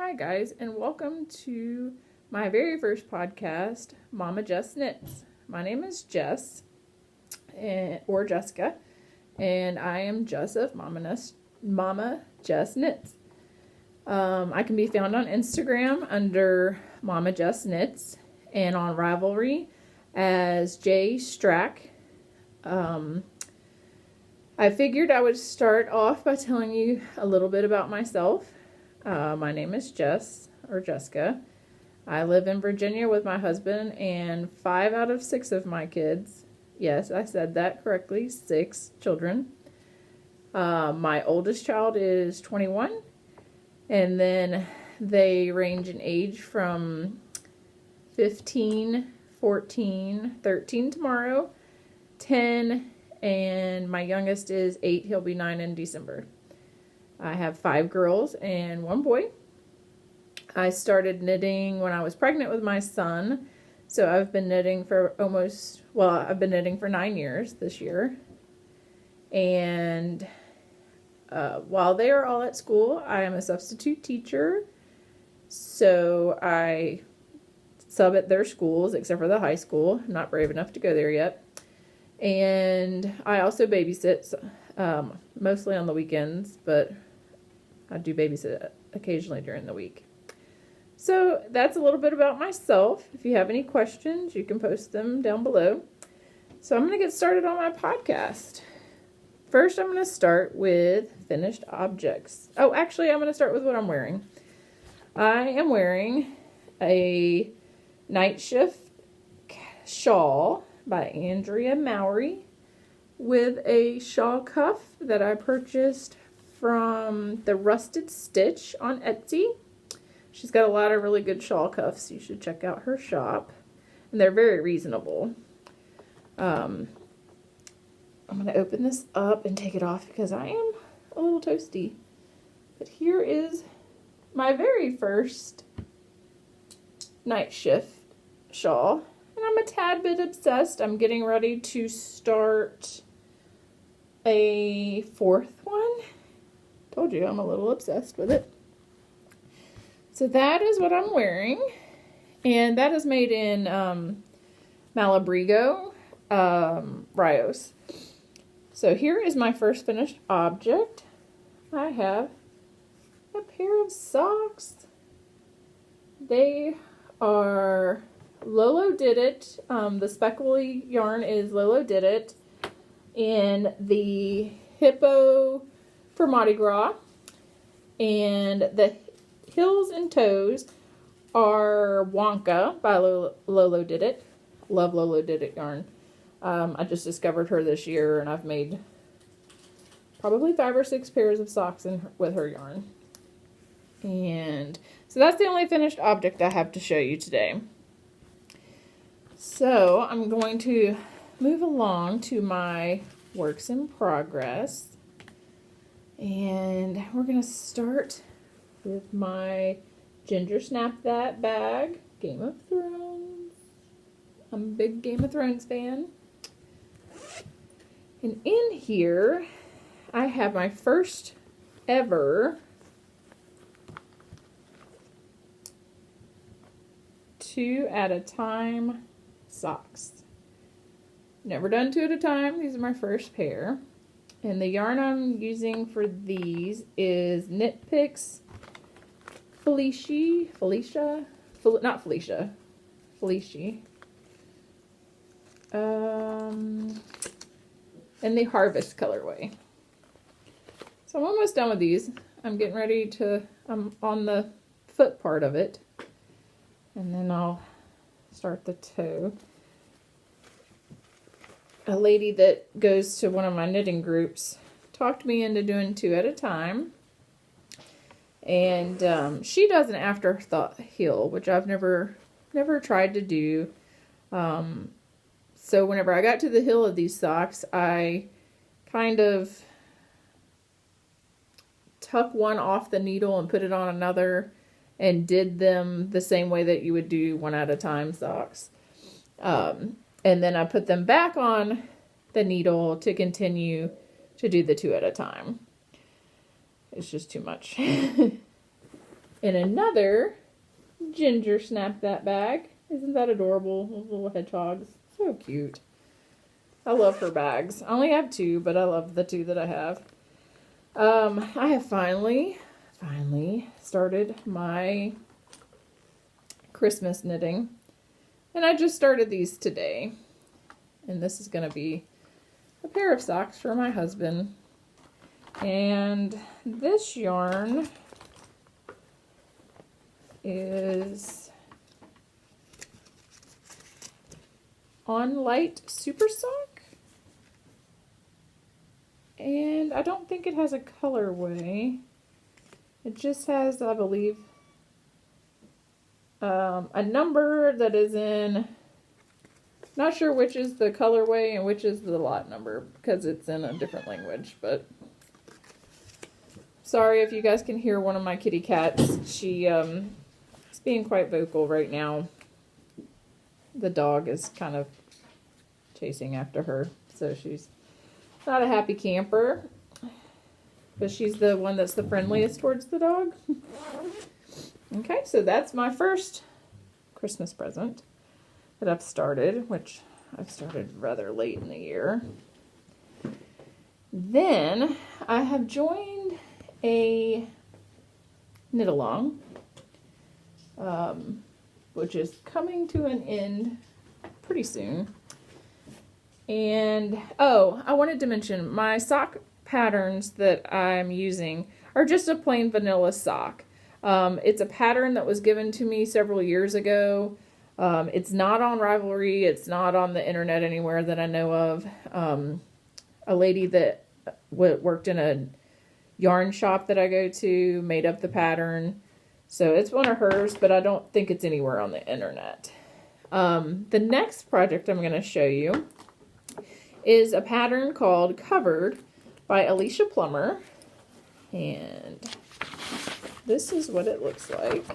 Hi guys, and welcome to my very first podcast, Momma Jess Knits. My name is Jess, or Jessica, and I am Jess of Momma Jess Knits. I can be found on Instagram under Momma Jess Knits and on Ravelry as J Strack. I figured I would start off by telling you a little bit about myself. My name is Jess, or Jessica. I live in Virginia with my husband and 5 out of 6 of my kids. Yes, I said that correctly, 6 children. My oldest child is 21, and then they range in age from 15, 14, 13 tomorrow, 10, and my youngest is 8. He'll be 9 in December. I have 5 girls and 1 boy. I started knitting when I was pregnant with my son. So I've been knitting for I've been knitting for 9 years this year. And while they are all at school, I am a substitute teacher. So I sub at their schools, except for the high school. I'm not brave enough to go there yet. And I also babysit, mostly on the weekends, but I do babysit occasionally during the week. So that's a little bit about myself. If you have any questions, you can post them down below. So I'm going to get started on my podcast. First, I'm going to start with finished objects. Oh, actually, I'm going to start with what I'm wearing. I am wearing a night shift shawl by Andrea Mowry with a shawl cuff that I purchased from the Rusted Stitch on Etsy. She's got a lot of really good shawl cuffs. You should check out her shop. And they're very reasonable. I'm going to open this up and take it off because I am a little toasty. But here is my very first night shift shawl. And I'm a tad bit obsessed. I'm getting ready to start a 4th one. Told you I'm a little obsessed with it. So that is what I'm wearing. And that is made in Malabrigo, Rios. So here is my first finished object. I have a pair of socks. They are Lolo Did It. The speckly yarn is Lolo Did It. And the hippo for Mardi Gras, and the heels and toes are Wonka by Lolo Did It. Love Lolo Did It yarn. I just discovered her this year, and I've made probably 5 or 6 pairs of socks with her yarn. And so that's the only finished object I have to show you today. So I'm going to move along to my works in progress. And we're going to start with my Ginger Snap That bag, Game of Thrones. I'm a big Game of Thrones fan. And in here, I have my first ever 2 at a time socks. Never done 2 at a time. These are my first pair. And the yarn I'm using for these is Knit Picks Felicia, and the Harvest colorway. So I'm almost done with these. I'm getting ready to, I'm on the foot part of it. And then I'll start the toe. A lady that goes to one of my knitting groups talked me into doing 2 at a time. And she does an afterthought heel, which I've never tried to do. So whenever I got to the heel of these socks, I kind of tuck one off the needle and put it on another and did them the same way that you would do 1 at a time socks. And then I put them back on the needle to continue to do the 2 at a time. It's just too much. in another Ginger Snap That Bag. Isn't that adorable? Those little hedgehogs. So cute. I love her bags. I only have two, but I love the two that I have. I have finally started my Christmas knitting. And I just started these today. And this is going to be a pair of socks for my husband. And this yarn is On Light Super Sock. And I don't think it has a colorway. It just has, I believe, a number that is in, not sure which is the colorway and which is the lot number because it's in a different language, but sorry if you guys can hear one of my kitty cats. She is being quite vocal right now. The dog is kind of chasing after her, so she's not a happy camper, but she's the one that's the friendliest towards the dog. Okay, so that's my first Christmas present that I've started, which I've started rather late in the year. Then I have joined a knit along, which is coming to an end pretty soon. And, oh, I wanted to mention my sock patterns that I'm using are just a plain vanilla sock. It's a pattern that was given to me several years ago. It's not on Ravelry. It's not on the internet anywhere that I know of. A lady that worked in a yarn shop that I go to made up the pattern. So it's one of hers, but I don't think it's anywhere on the internet. The next project I'm going to show you is a pattern called Covered by Alicia Plummer. And this is what it looks like.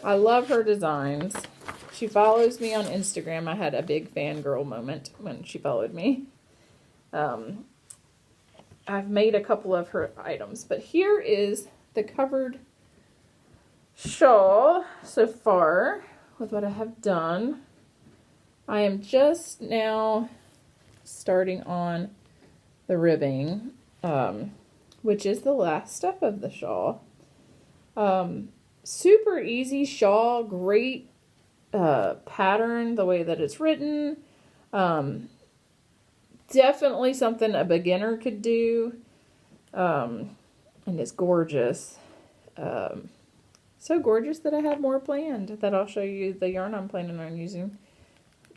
I love her designs. She follows me on Instagram. I had a big fangirl moment when she followed me. I've made a couple of her items, but here is the covered shawl so far with what I have done. I am just now starting on the ribbing, which is the last step of the shawl. Super easy shawl, great pattern, the way that it's written. Definitely something a beginner could do, and it's gorgeous. So gorgeous that I have more planned that I'll show you the yarn I'm planning on using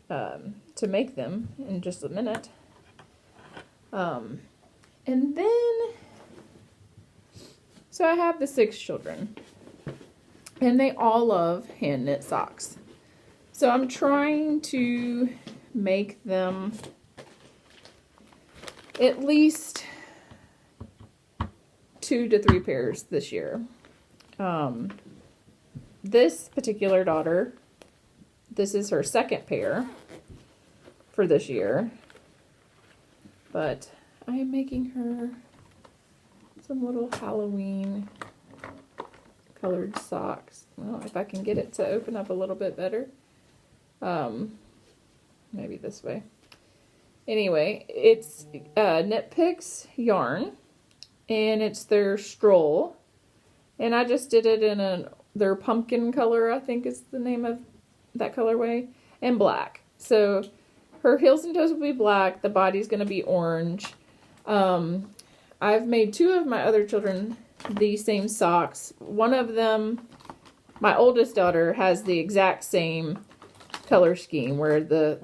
to make them in just a minute. And then, so I have the 6 children, and they all love hand knit socks. So I'm trying to make them at least 2 to 3 pairs this year. This particular daughter, this is her 2nd pair for this year. But I am making her some little Halloween colored socks. Well, if I can get it to open up a little bit better. Maybe this way. Anyway, it's Knit Picks yarn, and it's their stroll. And I just did it in their pumpkin color, I think is the name of that colorway, and black. So her heels and toes will be black. The body's going to be orange. I've made 2 of my other children these same socks. One of them, my oldest daughter, has the exact same color scheme where the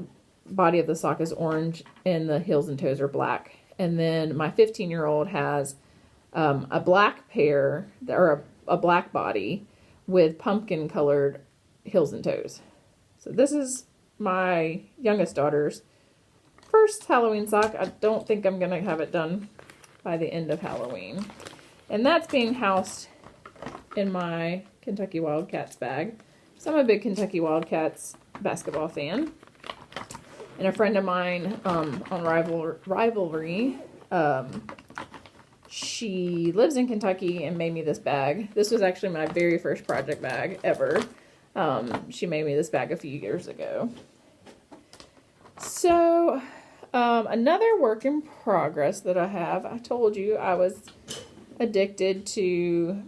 body of the sock is orange and the heels and toes are black. And then my 15-year-old has a black pair, or a black body with pumpkin colored heels and toes. So this is my youngest daughter's first Halloween sock. I don't think I'm going to have it done by the end of Halloween. And that's being housed in my Kentucky Wildcats bag. So I'm a big Kentucky Wildcats basketball fan. And a friend of mine on Rivalry She lives in Kentucky and made me this bag. This was actually my very first project bag ever. She made me this bag a few years ago. So, another work in progress that I have, I told you I was addicted to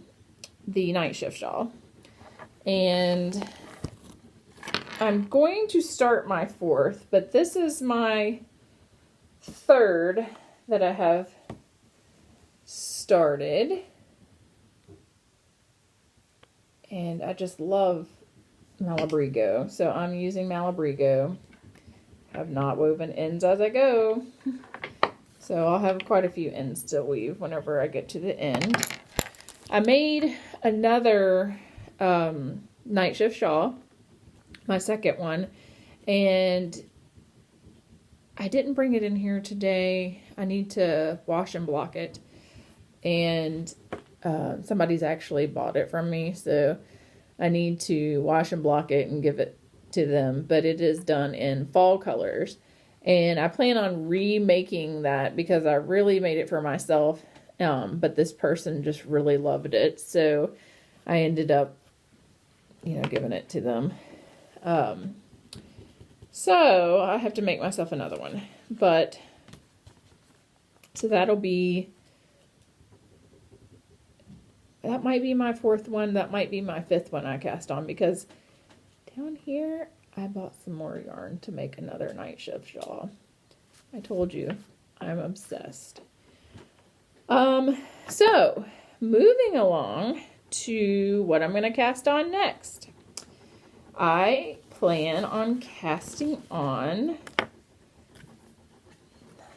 the night shift shawl. And I'm going to start my fourth, but this is my third that I have started. And I just love Malabrigo. So I'm using Malabrigo. I've not woven ends as I go. So I'll have quite a few ends to weave whenever I get to the end. I made another night shift shawl, my second one, and I didn't bring it in here today. I need to wash and block it. And somebody's actually bought it from me, so I need to wash and block it and give it to them. But it is done in fall colors, and I plan on remaking that because I really made it for myself, but this person just really loved it, so I ended up, giving it to them. So I have to make myself another one, but so that might be my fourth one. That might be my fifth one I cast on, because down here I bought some more yarn to make another night shift shawl. I told you I'm obsessed. So moving along to what I'm going to cast on next. I plan on casting on,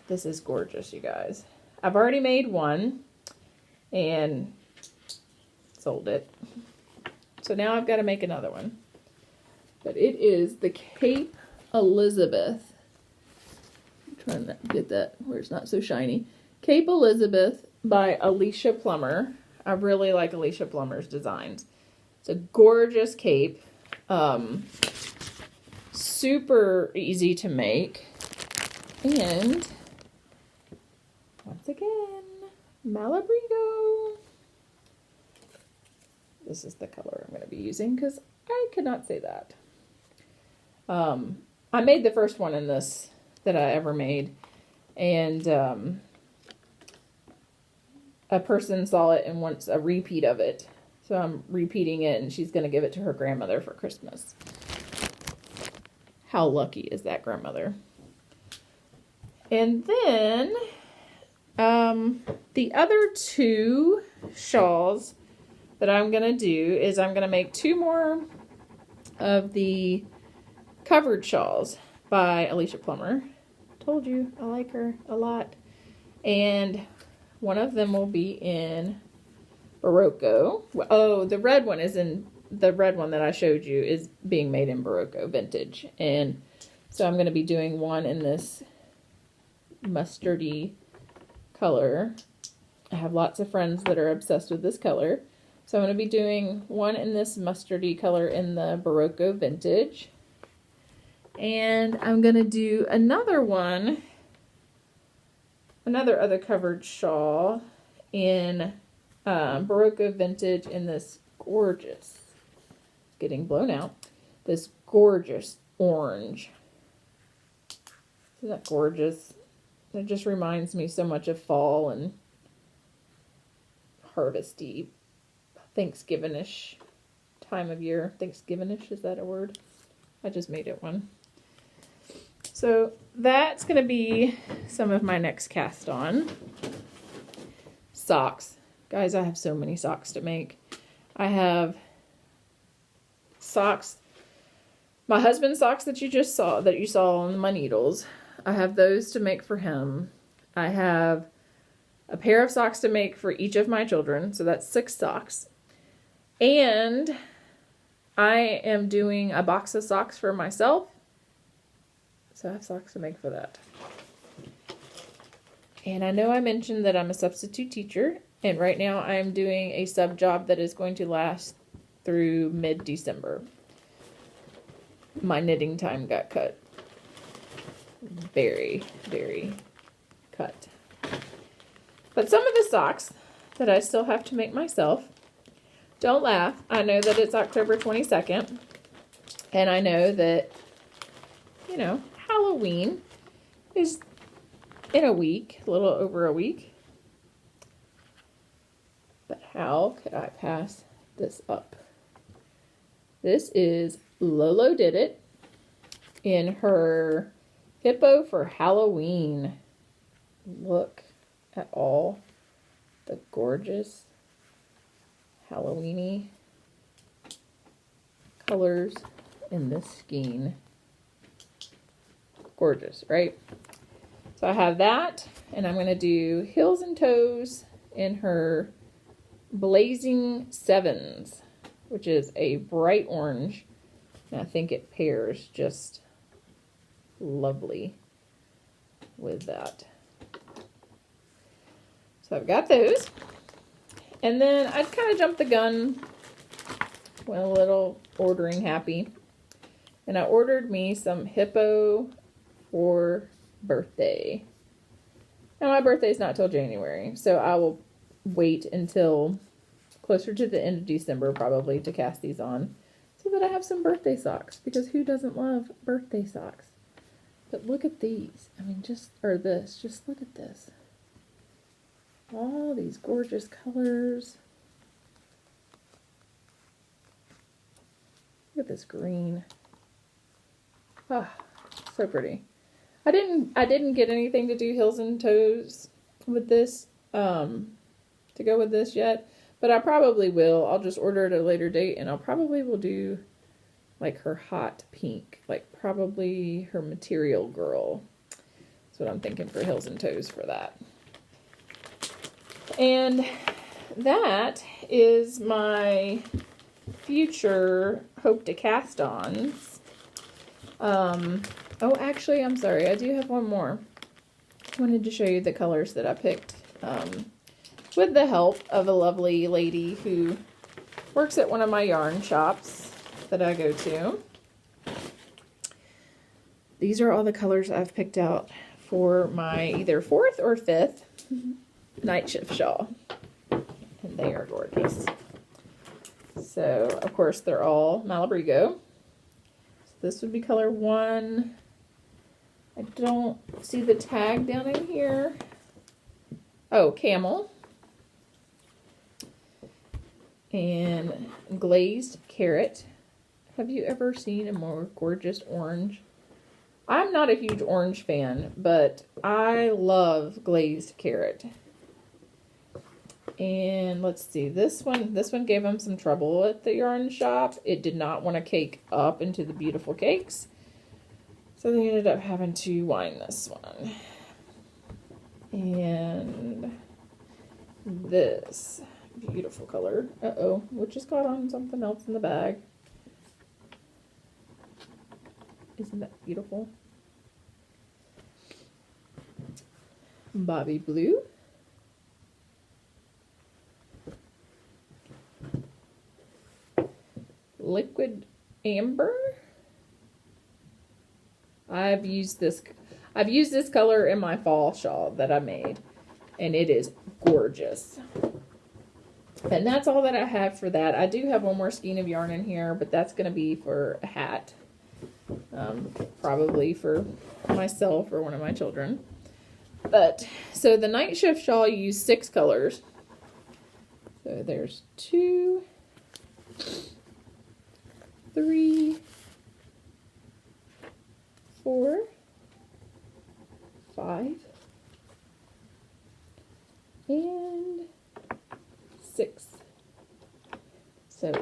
this is gorgeous, you guys. I've already made one and sold it. So now I've got to make another one. But it is the Cape Elizabeth. I'm trying to get that where it's not so shiny. Cape Elizabeth by Alicia Plummer. I really like Alicia Plummer's designs. It's a gorgeous cape. Super easy to make. And once again, Malabrigo. This is the color I'm going to be using because I could not say that. I made the first one in this that I ever made, and a person saw it and wants a repeat of it. So I'm repeating it, and she's going to give it to her grandmother for Christmas. How lucky is that grandmother? And then the other two shawls that I'm going to do is I'm going to make two more of the covered shawls by Alicia Plummer. Told you, I like her a lot. And one of them will be in Barocco. Oh, the red one that I showed you is being made in Barocco vintage. And so I'm going to be doing one in this mustardy color. I have lots of friends that are obsessed with this color. So I'm going to be doing one in this mustardy color in the Barocco vintage. And I'm going to do another one, other covered shawl in Barocco vintage in this gorgeous, getting blown out, this gorgeous orange. Isn't that gorgeous? It just reminds me so much of fall and harvesty, Thanksgiving-ish time of year. Thanksgiving-ish, is that a word? I just made it one. So that's going to be some of my next cast on. Socks. Guys, I have so many socks to make. I have socks, my husband's socks that you saw on my needles. I have those to make for him. I have a pair of socks to make for each of my children, so that's 6 socks. And I am doing a box of socks for myself, so I have socks to make for that. And I know I mentioned that I'm a substitute teacher, and right now I'm doing a sub job that is going to last through mid-December. My knitting time got cut. Very, very cut. But some of the socks that I still have to make myself, don't laugh. I know that it's October 22nd. And I know that, you know, Halloween is in a week, a little over a week. But how could I pass this up? This is Lolo Did It in her Hippo for Halloween. Look at all the gorgeous Halloween-y colors in this skein. Gorgeous, right? So I have that, and I'm going to do Heels and Toes in her Blazing Sevens, which is a bright orange, and I think it pairs just lovely with that. So I've got those, and then I'd kind of jumped the gun, went a little ordering happy, and I ordered me some Hippo for birthday. Now my birthday's not till January, so I will wait until closer to the end of December probably to cast these on so that I have some birthday socks, because who doesn't love birthday socks? But look at these. I mean, just look at this. All these gorgeous colors. Look at this green. Ah, so pretty. I didn't get anything to do Heels and Toes with this, to go with this yet, but I probably will. I'll just order it at a later date, and I'll probably will do like her hot pink, like probably her Material Girl. That's what I'm thinking for Heels and Toes for that. And that is my future hope to cast ons. Oh, actually, I'm sorry. I do have one more. I wanted to show you the colors that I picked with the help of a lovely lady who works at one of my yarn shops that I go to. These are all the colors I've picked out for my either 4th or 5th night shift shawl. And they are gorgeous. So, of course, they're all Malabrigo. So this would be color 1. I don't see the tag down in here. Oh, Camel. And Glazed Carrot. Have you ever seen a more gorgeous orange? I'm not a huge orange fan, but I love Glazed Carrot. And let's see, this one gave them some trouble at the yarn shop. It did not want to cake up into the beautiful cakes. So they ended up having to wind this one. And this beautiful color. Uh-oh, which just got on something else in the bag. Isn't that beautiful? Bobby Blue. Liquid Amber. I've used this color in my fall shawl that I made, and it is gorgeous. And that's all that I have for that. I do have one more skein of yarn in here, but that's going to be for a hat. Probably for myself or one of my children. But, so the night shift shawl used 6 colors. So there's 2, 3, 4, 5, and 6. So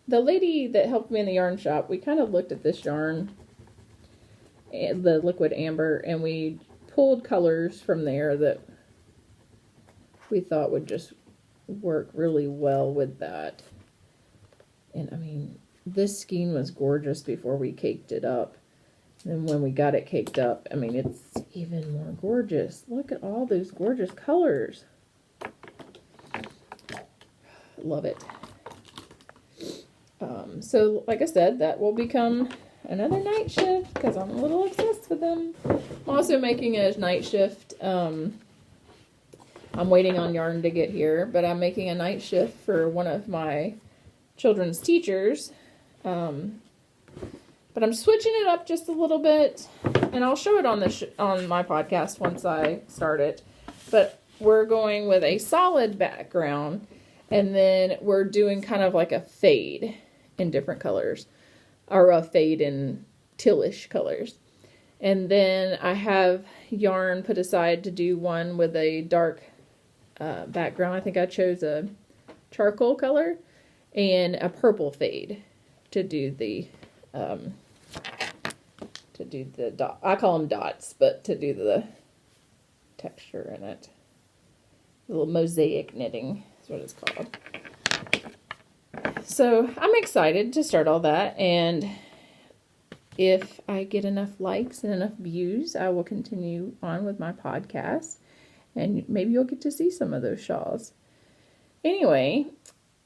the lady that helped me in the yarn shop, we kind of looked at this yarn, the Liquid Amber, and we pulled colors from there that we thought would just work really well with that. And I mean, this skein was gorgeous before we caked it up. And when we got it caked up, I mean, it's even more gorgeous. Look at all those gorgeous colors. Love it. So, like I said, that will become another night shift because I'm a little obsessed with them. I'm also making a night shift I'm waiting on yarn to get here, but I'm making a night shift for one of my children's teachers. But I'm switching it up just a little bit, and I'll show it on on my podcast once I start it. But we're going with a solid background, and then we're doing kind of like a fade in different colors, or a fade in tealish colors. And then I have yarn put aside to do one with a dark background. I think I chose a charcoal color and a purple fade to do the dot. I call them dots, but to do the texture in it. A little mosaic knitting is what it's called. So I'm excited to start all that, and if I get enough likes and enough views, I will continue on with my podcast, and maybe you'll get to see some of those shawls. Anyway,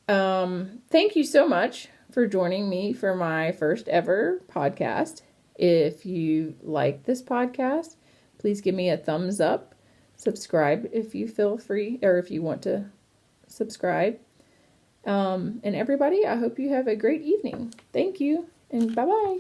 thank you so much for joining me for my first ever podcast. If you like this podcast, please give me a thumbs up. Subscribe if you feel free, or if you want to subscribe. And everybody, I hope you have a great evening. Thank you, and bye-bye.